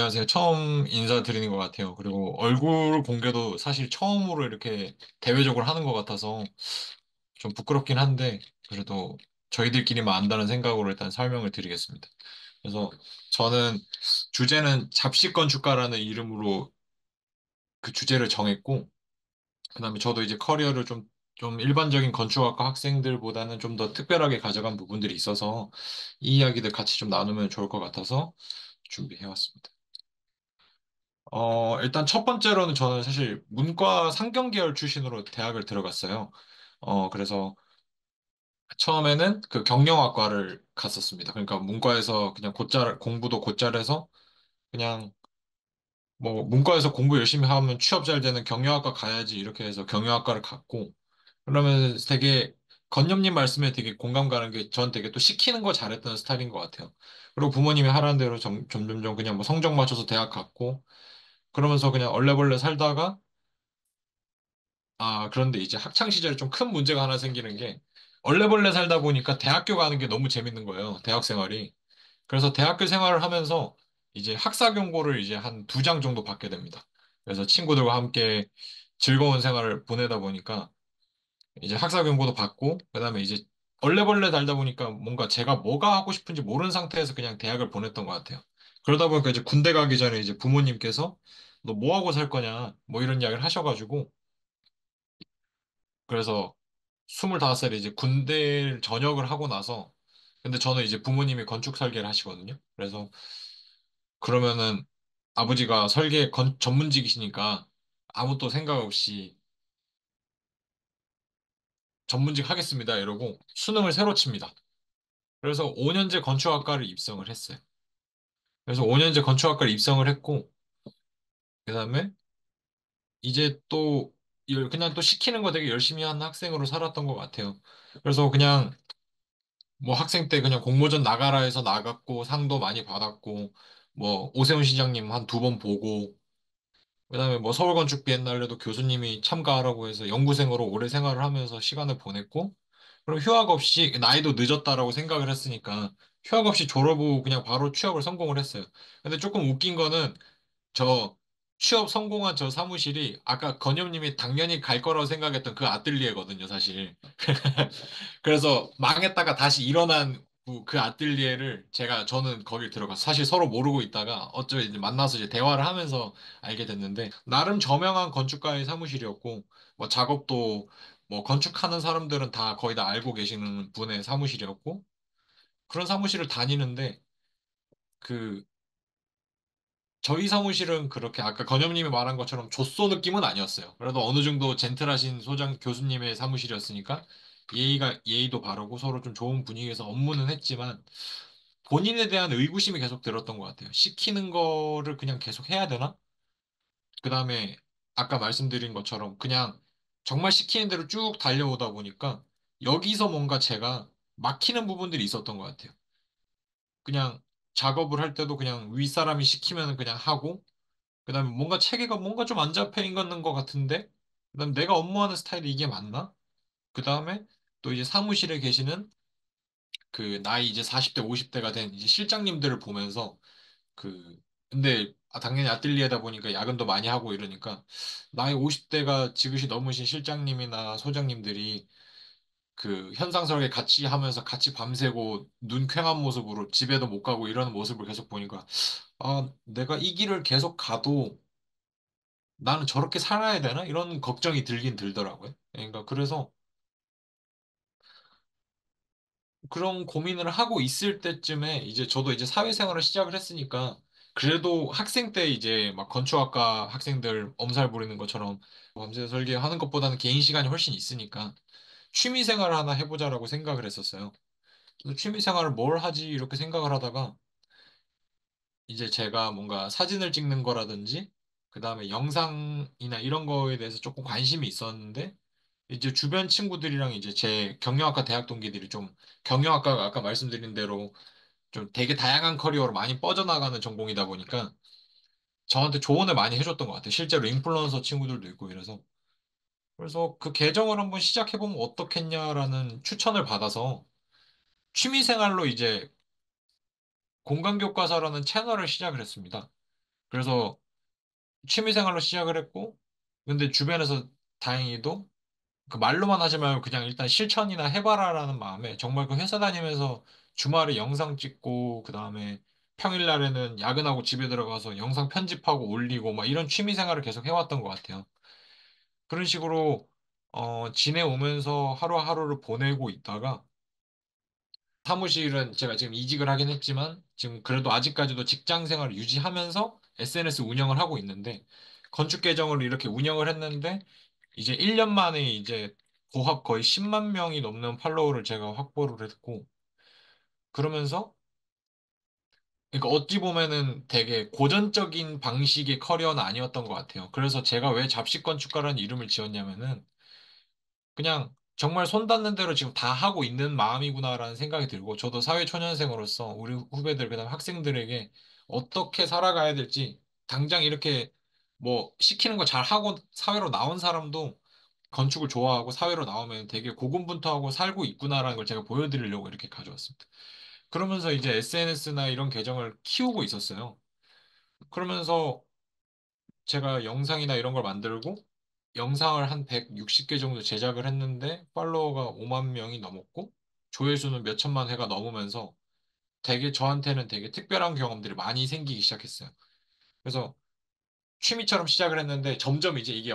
안녕하세요. 처음 인사드리는 것 같아요. 그리고 얼굴 공개도 사실 처음으로 이렇게 대외적으로 하는 것 같아서 좀 부끄럽긴 한데, 그래도 저희들끼리만 안다는 생각으로 일단 설명을 드리겠습니다. 그래서 저는 주제는 잡식 건축가라는 이름으로 그 주제를 정했고, 그다음에 저도 이제 커리어를 좀 일반적인 건축학과 학생들보다는 좀 더 특별하게 가져간 부분들이 있어서 이 이야기들 같이 좀 나누면 좋을 것 같아서 준비해왔습니다. 일단 첫 번째로는 저는 사실 문과 상경계열 출신으로 대학을 들어갔어요. 그래서 처음에는 그 경영학과를 갔었습니다. 그러니까 문과에서 그냥 곧잘, 공부도 곧잘해서 그냥 뭐 문과에서 공부 열심히 하면 취업 잘 되는 경영학과 가야지 이렇게 해서 경영학과를 갔고, 그러면 되게 건념님 말씀에 되게 공감 가는 게 전 되게 또 시키는 거 잘했던 스타일인 것 같아요. 그리고 부모님이 하라는 대로 점점점 그냥 뭐 성적 맞춰서 대학 갔고, 그러면서 그냥 얼레벌레 살다가, 그런데 이제 학창 시절에 좀 큰 문제가 하나 생기는 게, 얼레벌레 살다 보니까 대학교 가는 게 너무 재밌는 거예요. 대학 생활이. 그래서 대학교 생활을 하면서 이제 학사 경고를 이제 한 두 장 정도 받게 됩니다. 그래서 친구들과 함께 즐거운 생활을 보내다 보니까 이제 학사 경고도 받고, 그다음에 이제 얼레벌레 달다 보니까 뭔가 제가 뭐가 하고 싶은지 모르는 상태에서 그냥 대학을 보냈던 것 같아요. 그러다 보니까 이제 군대 가기 전에 이제 부모님께서 너 뭐 하고 살 거냐 뭐 이런 이야기를 하셔가지고, 그래서 25살에 이제 군대 전역을 하고 나서, 근데 저는 이제 부모님이 건축 설계를 하시거든요. 그래서 그러면은 아버지가 전문직이시니까 아무 또 생각 없이 전문직 하겠습니다 이러고 수능을 새로 칩니다. 그래서 5년제 건축학과를 입성을 했어요. 그래서 5년제 건축학과를 입성을 했고, 그다음에 이제 또 그냥 또 시키는 거 되게 열심히 하는 학생으로 살았던 것 같아요. 그래서 그냥 뭐 학생 때 그냥 공모전 나가라 해서 나갔고 상도 많이 받았고, 뭐 오세훈 시장님 한 두 번 보고, 그다음에 뭐 서울건축 비엔날레도 교수님이 참가하라고 해서 연구생으로 오래 생활을 하면서 시간을 보냈고, 그럼 휴학 없이 나이도 늦었다라고 생각을 했으니까 휴학 없이 졸업 후 그냥 바로 취업을 성공을 했어요. 근데 조금 웃긴 거는 저 취업 성공한 저 사무실이 아까 건영님이 당연히 갈 거라고 생각했던 그 아뜰리에거든요, 사실. 그래서 망했다가 다시 일어난 그 아뜰리에를 저는 거길 들어가서 사실 서로 모르고 있다가 어쩌 이제 만나서 이제 대화를 하면서 알게 됐는데, 나름 저명한 건축가의 사무실이었고, 뭐 작업도 뭐 건축하는 사람들은 다 거의 다 알고 계시는 분의 사무실이었고, 그런 사무실을 다니는데 그 저희 사무실은 그렇게 아까 건영님이 말한 것처럼 조쏘 느낌은 아니었어요. 그래도 어느 정도 젠틀하신 소장 교수님의 사무실이었으니까 예의도 바르고 서로 좀 좋은 분위기에서 업무는 했지만, 본인에 대한 의구심이 계속 들었던 것 같아요. 시키는 거를 그냥 계속 해야 되나? 그 다음에 아까 말씀드린 것처럼 그냥 정말 시키는 대로 쭉 달려오다 보니까 여기서 뭔가 제가 막히는 부분들이 있었던 것 같아요. 그냥 작업을 할 때도 그냥 윗사람이 시키면 그냥 하고, 그다음에 뭔가 체계가 뭔가 좀 안 잡혀 있는 것 같은데, 그다음에 내가 업무하는 스타일이 이게 맞나? 그다음에 또 이제 사무실에 계시는 그 나이 이제 40대, 50대가 된 이제 실장님들을 보면서 근데 당연히 아뜰리에다 보니까 야근도 많이 하고 이러니까 나이 50대가 지그시 넘으신 실장님이나 소장님들이 그 현상 설계 같이 하면서 같이 밤새고 눈 퀭한 모습으로 집에도 못 가고 이러는 모습을 계속 보니까, 내가 이 길을 계속 가도 나는 저렇게 살아야 되나? 이런 걱정이 들긴 들더라고요. 그러니까 그래서 그런 고민을 하고 있을 때쯤에 이제 저도 이제 사회생활을 시작을 했으니까, 그래도 학생 때 이제 막 건축학과 학생들 엄살 부리는 것처럼 밤새 설계하는 것보다는 개인 시간이 훨씬 있으니까 취미 생활을 하나 해보자라고 생각을 했었어요. 그래서 취미 생활을 뭘 하지 이렇게 생각을 하다가 이제 제가 뭔가 사진을 찍는 거라든지 그다음에 영상이나 이런 거에 대해서 조금 관심이 있었는데, 이제 주변 친구들이랑 이제 제 경영학과 대학 동기들이 좀, 경영학과가 아까 말씀드린 대로 좀 되게 다양한 커리어로 많이 뻗어나가는 전공이다 보니까 저한테 조언을 많이 해줬던 것 같아요. 실제로 인플루언서 친구들도 있고 이래서. 그래서 그 계정을 한번 시작해보면 어떻겠냐라는 추천을 받아서 취미생활로 이제 공간교과서라는 채널을 시작을 했습니다. 그래서 취미생활로 시작을 했고, 근데 주변에서 다행히도 그 말로만 하지 말고 그냥 일단 실천이나 해봐라라는 마음에 정말 그 회사 다니면서 주말에 영상 찍고, 그 다음에 평일날에는 야근하고 집에 들어가서 영상 편집하고 올리고 막 이런 취미생활을 계속 해왔던 것 같아요. 그런 식으로 지내오면서 하루하루를 보내고 있다가 사무실은 제가 지금 이직을 하긴 했지만 지금 그래도 아직까지도 직장 생활을 유지하면서 SNS 운영을 하고 있는데 건축 계정을 이렇게 운영을 했는데 이제 1년 만에 이제 고합 거의 10만 명이 넘는 팔로워를 제가 확보를 했고 그러면서 그러니까 어찌 보면은 되게 고전적인 방식의 커리어는 아니었던 것 같아요. 그래서 제가 왜 잡식 건축가라는 이름을 지었냐면은 그냥 정말 손 닿는 대로 지금 다 하고 있는 마음이구나라는 생각이 들고 저도 사회초년생으로서 우리 후배들 그다음 학생들에게 어떻게 살아가야 될지 당장 이렇게 뭐 시키는 거 잘하고 사회로 나온 사람도 건축을 좋아하고 사회로 나오면 되게 고군분투하고 살고 있구나라는 걸 제가 보여드리려고 이렇게 가져왔습니다. 그러면서 이제 SNS나 이런 계정을 키우고 있었어요. 그러면서 제가 영상이나 이런 걸 만들고 영상을 한 160개 정도 제작을 했는데 팔로워가 5만 명이 넘었고 조회수는 몇 천만 회가 넘으면서 되게 저한테는 되게 특별한 경험들이 많이 생기기 시작했어요. 그래서 취미처럼 시작을 했는데 점점 이제 이게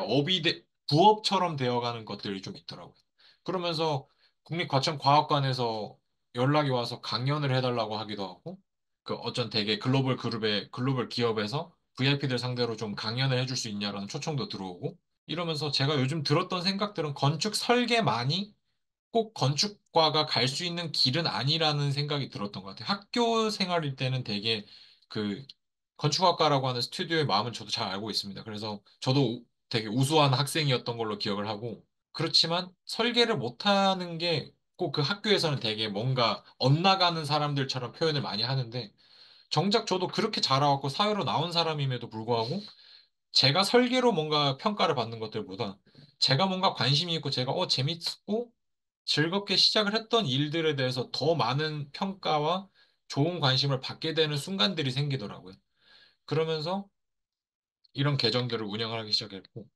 부업처럼 되어가는 것들이 좀 있더라고요. 그러면서 국립과천과학관에서 연락이 와서 강연을 해달라고 하기도 하고 그 어쩐 되게 글로벌 그룹의 글로벌 기업에서 VIP들 상대로 좀 강연을 해줄 수 있냐라는 초청도 들어오고 이러면서 제가 요즘 들었던 생각들은 건축 설계만이 꼭 건축과가 갈 수 있는 길은 아니라는 생각이 들었던 것 같아요. 학교 생활일 때는 되게 그 건축학과라고 하는 스튜디오의 마음은 저도 잘 알고 있습니다. 그래서 저도 되게 우수한 학생이었던 걸로 기억을 하고 그렇지만 설계를 못하는 게 꼭 그 학교에서는 되게 뭔가 엇나가는 사람들처럼 표현을 많이 하는데 정작 저도 그렇게 자라왔고 사회로 나온 사람임에도 불구하고 제가 설계로 뭔가 평가를 받는 것들보다 제가 뭔가 관심이 있고 제가 재밌고 즐겁게 시작을 했던 일들에 대해서 더 많은 평가와 좋은 관심을 받게 되는 순간들이 생기더라고요. 그러면서 이런 계정들을 운영을 하기 시작했고,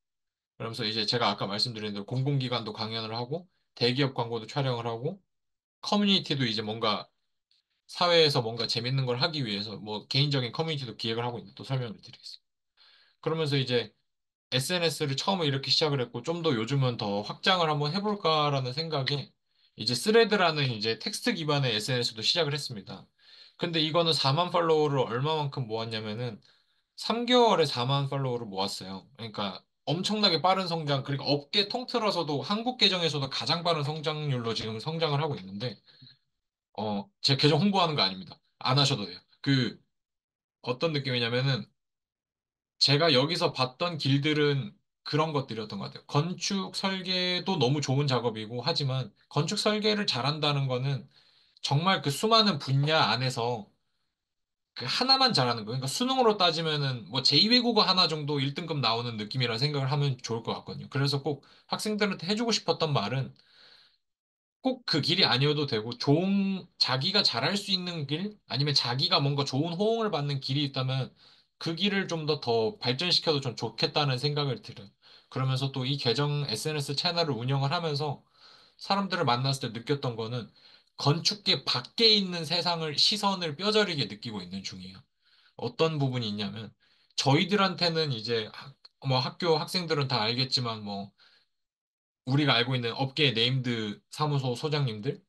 그러면서 이제 제가 아까 말씀드린 대로 공공기관도 강연을 하고, 대기업 광고도 촬영을 하고, 커뮤니티도 이제 뭔가 사회에서 뭔가 재밌는 걸 하기 위해서 뭐 개인적인 커뮤니티도 기획을 하고 있는 또 설명을 드리겠습니다. 그러면서 이제 SNS를 처음에 이렇게 시작을 했고 좀 더 요즘은 더 확장을 한번 해볼까라는 생각에 이제 스레드라는 이제 텍스트 기반의 SNS도 시작을 했습니다. 근데 이거는 4만 팔로워를 얼마만큼 모았냐면은 3개월에 4만 팔로워를 모았어요. 그러니까 엄청나게 빠른 성장, 그러니까 업계 통틀어서도 한국 계정에서도 가장 빠른 성장률로 지금 성장을 하고 있는데 제 계정 홍보하는 거 아닙니다. 안 하셔도 돼요. 그 어떤 느낌이냐면은 제가 여기서 봤던 길들은 그런 것들이었던 것 같아요. 건축 설계도 너무 좋은 작업이고 하지만 건축 설계를 잘한다는 거는 정말 그 수많은 분야 안에서 그 하나만 잘하는 거예요. 그러니까 수능으로 따지면은 뭐 제2외국어 하나 정도 1등급 나오는 느낌이라 생각을 하면 좋을 것 같거든요. 그래서 꼭 학생들한테 해주고 싶었던 말은 꼭 그 길이 아니어도 되고 좋은 자기가 잘할 수 있는 길 아니면 자기가 뭔가 좋은 호응을 받는 길이 있다면 그 길을 좀 더 발전시켜도 좀 좋겠다는 생각을 들어요. 그러면서 또 이 계정 SNS 채널을 운영을 하면서 사람들을 만났을 때 느꼈던 거는 건축계 밖에 있는 세상을 시선을 뼈저리게 느끼고 있는 중이에요. 어떤 부분이 있냐면 저희들한테는 이제 뭐 학교 학생들은 다 알겠지만 뭐 우리가 알고 있는 업계 네임드 사무소 소장님들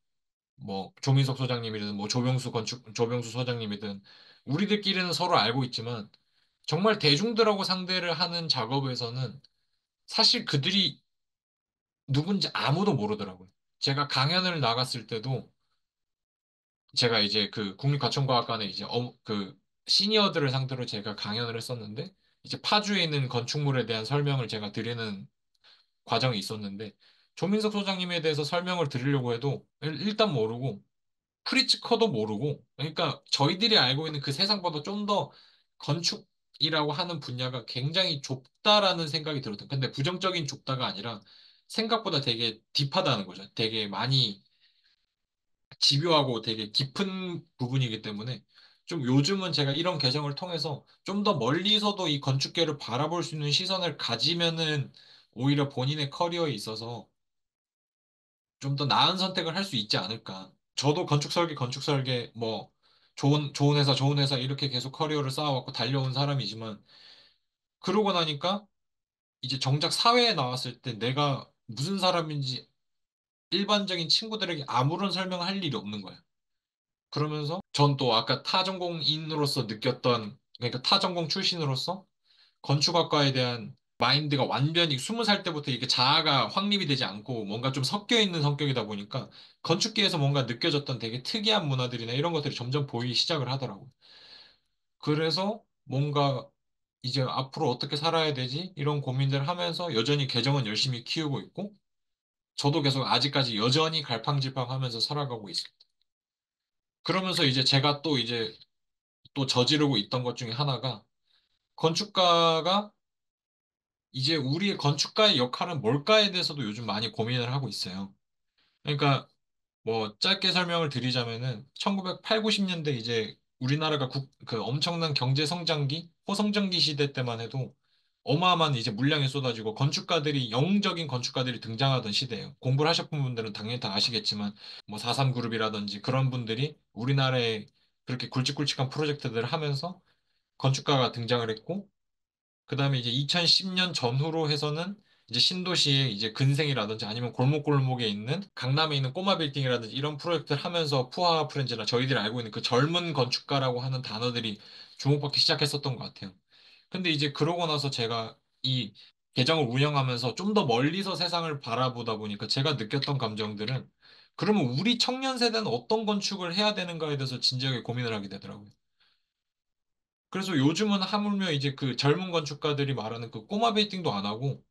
뭐 조민석 소장님이든 뭐 조병수 소장님이든 우리들끼리는 서로 알고 있지만 정말 대중들하고 상대를 하는 작업에서는 사실 그들이 누군지 아무도 모르더라고요. 제가 강연을 나갔을 때도 제가 이제 그 국립과천과학관에 이제 그 시니어들을 상대로 제가 강연을 했었는데 이제 파주에 있는 건축물에 대한 설명을 제가 드리는 과정이 있었는데 조민석 소장님에 대해서 설명을 드리려고 해도 일단 모르고 프리츠커도 모르고, 그러니까 저희들이 알고 있는 그 세상보다 좀 더 건축이라고 하는 분야가 굉장히 좁다라는 생각이 들었던. 근데 부정적인 좁다가 아니라 생각보다 되게 딥하다는 거죠. 되게 많이 집요하고 되게 깊은 부분이기 때문에 좀 요즘은 제가 이런 계정을 통해서 좀 더 멀리서도 이 건축계를 바라볼 수 있는 시선을 가지면은 오히려 본인의 커리어에 있어서 좀 더 나은 선택을 할 수 있지 않을까. 저도 건축 설계, 뭐, 좋은 회사 이렇게 계속 커리어를 쌓아왔고 달려온 사람이지만, 그러고 나니까 이제 정작 사회에 나왔을 때 내가 무슨 사람인지 일반적인 친구들에게 아무런 설명을 할 일이 없는 거야. 그러면서 전 또 아까 타전공인으로서 느꼈던, 그러니까 타전공 출신으로서 건축학과에 대한 마인드가 완전히 20살 때부터 이게 자아가 확립이 되지 않고 뭔가 좀 섞여 있는 성격이다 보니까 건축계에서 뭔가 느껴졌던 되게 특이한 문화들이나 이런 것들이 점점 보이기 시작을 하더라고요. 그래서 뭔가 이제 앞으로 어떻게 살아야 되지? 이런 고민들을 하면서 여전히 계정은 열심히 키우고 있고 저도 계속 아직까지 여전히 갈팡질팡하면서 살아가고 있습니다. 그러면서 이제 제가 또 이제 또 저지르고 있던 것 중에 하나가 건축가가 이제 우리의 건축가의 역할은 뭘까에 대해서도 요즘 많이 고민을 하고 있어요. 그러니까 뭐 짧게 설명을 드리자면은 1980, 90년대 이제 우리나라가 그 엄청난 경제 성장기, 호성장기 시대 때만 해도 어마어마한 이제 물량이 쏟아지고 건축가들이 영웅적인 건축가들이 등장하던 시대예요. 공부를 하셨던 분들은 당연히 다 아시겠지만 뭐 43그룹이라든지 그런 분들이 우리나라에 그렇게 굵직굵직한 프로젝트들을 하면서 건축가가 등장을 했고 그다음에 이제 2010년 전후로 해서는 이제 신도시의 이제 근생이라든지 아니면 골목골목에 있는 강남에 있는 꼬마 빌딩이라든지 이런 프로젝트를 하면서 푸하가 프렌즈나 저희들이 알고 있는 그 젊은 건축가라고 하는 단어들이 주목받기 시작했었던 것 같아요. 근데 이제 그러고 나서 제가 이 계정을 운영하면서 좀 더 멀리서 세상을 바라보다 보니까 제가 느꼈던 감정들은 그러면 우리 청년 세대는 어떤 건축을 해야 되는가에 대해서 진지하게 고민을 하게 되더라고요. 그래서 요즘은 하물며 이제 그 젊은 건축가들이 말하는 그 꼬마 베이팅도 안 하고,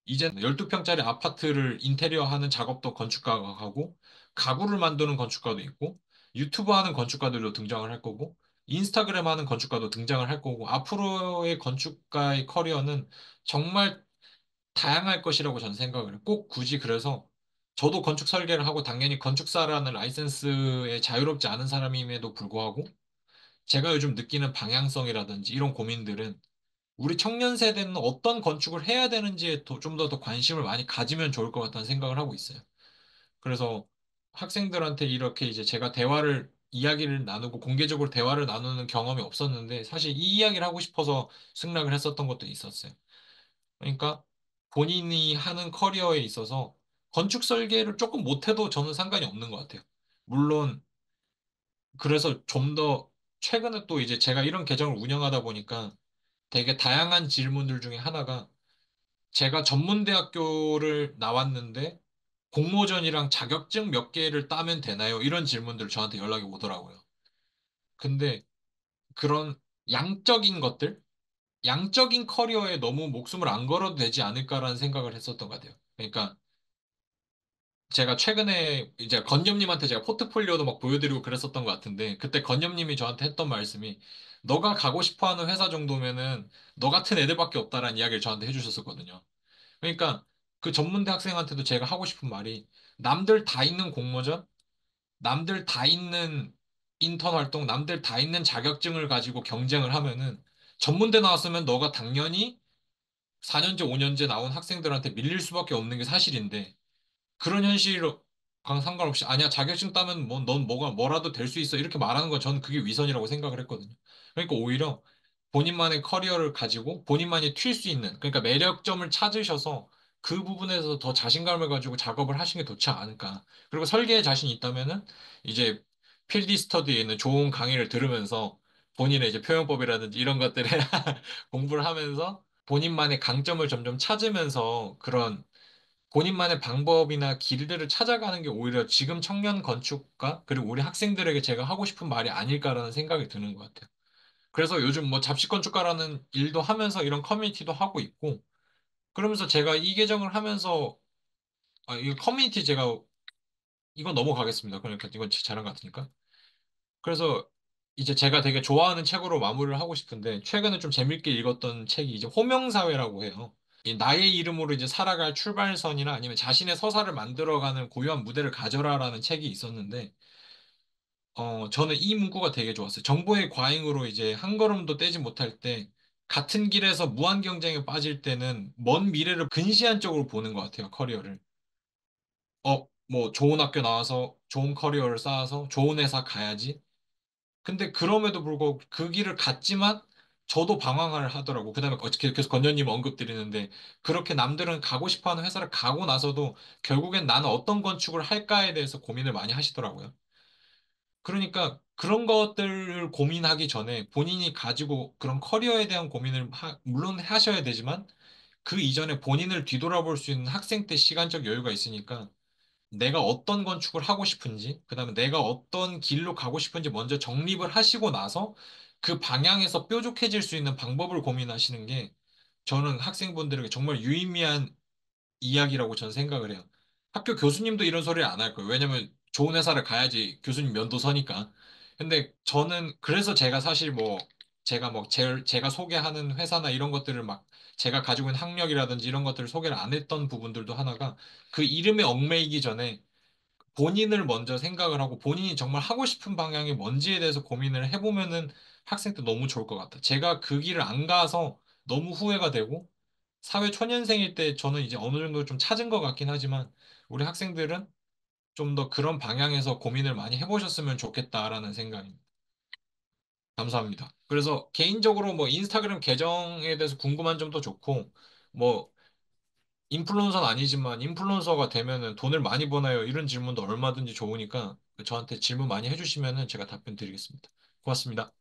이제 12평짜리 아파트를 인테리어 하는 작업도 건축가가 하고, 가구를 만드는 건축가도 있고, 유튜브 하는 건축가들도 등장을 할 거고, 인스타그램 하는 건축가도 등장을 할 거고, 앞으로의 건축가의 커리어는 정말 다양할 것이라고 저는 생각을 해요. 꼭 굳이 그래서 저도 건축 설계를 하고 당연히 건축사라는 라이센스에 자유롭지 않은 사람임에도 불구하고 제가 요즘 느끼는 방향성이라든지 이런 고민들은 우리 청년 세대는 어떤 건축을 해야 되는지에 좀 더 관심을 많이 가지면 좋을 것 같다는 생각을 하고 있어요. 그래서 학생들한테 이렇게 이제 제가 이야기를 나누고 공개적으로 대화를 나누는 경험이 없었는데 사실 이 이야기를 하고 싶어서 승낙을 했었던 것도 있었어요. 그러니까 본인이 하는 커리어에 있어서 건축 설계를 조금 못해도 저는 상관이 없는 것 같아요. 물론 그래서 좀 더 최근에 또 이제 제가 이런 계정을 운영하다 보니까 되게 다양한 질문들 중에 하나가 제가 전문대학교를 나왔는데 공모전이랑 자격증 몇 개를 따면 되나요? 이런 질문들 저한테 연락이 오더라고요. 근데 그런 양적인 것들, 양적인 커리어에 너무 목숨을 안 걸어도 되지 않을까라는 생각을 했었던 것 같아요. 그러니까 제가 최근에 이제 건념님한테 제가 포트폴리오도 막 보여드리고 그랬었던 것 같은데 그때 건념님이 저한테 했던 말씀이 너가 가고 싶어하는 회사 정도면은 너 같은 애들밖에 없다라는 이야기를 저한테 해주셨었거든요. 그러니까 그 전문대 학생한테도 제가 하고 싶은 말이 남들 다 있는 공모전, 남들 다 있는 인턴 활동, 남들 다 있는 자격증을 가지고 경쟁을 하면은 전문대 나왔으면 너가 당연히 4년제, 5년제 나온 학생들한테 밀릴 수밖에 없는 게 사실인데 그런 현실과 상관없이 아니야 자격증 따면 뭐 넌 뭐라도 될 수 있어 이렇게 말하는 건 저는 그게 위선이라고 생각을 했거든요. 그러니까 오히려 본인만의 커리어를 가지고 본인만이 튈 수 있는 그러니까 매력점을 찾으셔서 그 부분에서 더 자신감을 가지고 작업을 하시는 게 좋지 않을까. 그리고 설계에 자신이 있다면은 이제 필드 스터디에 있는 좋은 강의를 들으면서 본인의 이제 표현법이라든지 이런 것들에 공부를 하면서 본인만의 강점을 점점 찾으면서 그런 본인만의 방법이나 길들을 찾아가는 게 오히려 지금 청년 건축가, 그리고 우리 학생들에게 제가 하고 싶은 말이 아닐까라는 생각이 드는 것 같아요. 그래서 요즘 뭐 잡지 건축가라는 일도 하면서 이런 커뮤니티도 하고 있고, 그러면서 제가 이 계정을 하면서, 이 커뮤니티 제가, 이건 넘어가겠습니다. 그러니까 이건 제 자랑 같으니까. 그래서 이제 제가 되게 좋아하는 책으로 마무리를 하고 싶은데, 최근에 좀 재밌게 읽었던 책이 이제 호명사회라고 해요. 이 나의 이름으로 이제 살아갈 출발선이나 아니면 자신의 서사를 만들어가는 고유한 무대를 가져라라는 책이 있었는데, 저는 이 문구가 되게 좋았어요. 정보의 과잉으로 이제 한 걸음도 떼지 못할 때, 같은 길에서 무한 경쟁에 빠질 때는 먼 미래를 근시안 쪽으로 보는 것 같아요, 커리어를. 뭐, 좋은 학교 나와서 좋은 커리어를 쌓아서 좋은 회사 가야지. 근데 그럼에도 불구하고 그 길을 갔지만 저도 방황을 하더라고. 그다음에 계속 건녀님 언급드리는데 그렇게 남들은 가고 싶어 하는 회사를 가고 나서도 결국엔 나는 어떤 건축을 할까에 대해서 고민을 많이 하시더라고요. 그러니까 그런 것들을 고민하기 전에 본인이 가지고 그런 커리어에 대한 고민을 물론 하셔야 되지만 그 이전에 본인을 뒤돌아볼 수 있는 학생 때 시간적 여유가 있으니까 내가 어떤 건축을 하고 싶은지, 그다음에 내가 어떤 길로 가고 싶은지 먼저 정립을 하시고 나서 그 방향에서 뾰족해질 수 있는 방법을 고민하시는 게 저는 학생분들에게 정말 유의미한 이야기라고 저는 생각을 해요. 학교 교수님도 이런 소리를 안 할 거예요. 왜냐면 좋은 회사를 가야지 교수님 면도 서니까. 근데 저는 그래서 제가 사실 뭐 제가 제가 소개하는 회사나 이런 것들을 막 제가 가지고 있는 학력이라든지 이런 것들을 소개를 안 했던 부분들도 하나가 그 이름에 얽매이기 전에 본인을 먼저 생각을 하고 본인이 정말 하고 싶은 방향이 뭔지에 대해서 고민을 해보면은 학생 때 너무 좋을 것 같아. 제가 그 길을 안 가서 너무 후회가 되고 사회 초년생일 때 저는 이제 어느 정도 좀 찾은 것 같긴 하지만 우리 학생들은 좀 더 그런 방향에서 고민을 많이 해보셨으면 좋겠다라는 생각입니다. 감사합니다. 그래서 개인적으로 뭐 인스타그램 계정에 대해서 궁금한 점도 좋고 뭐 인플루언서는 아니지만 인플루언서가 되면은 돈을 많이 버나요? 이런 질문도 얼마든지 좋으니까 저한테 질문 많이 해주시면은 제가 답변 드리겠습니다. 고맙습니다.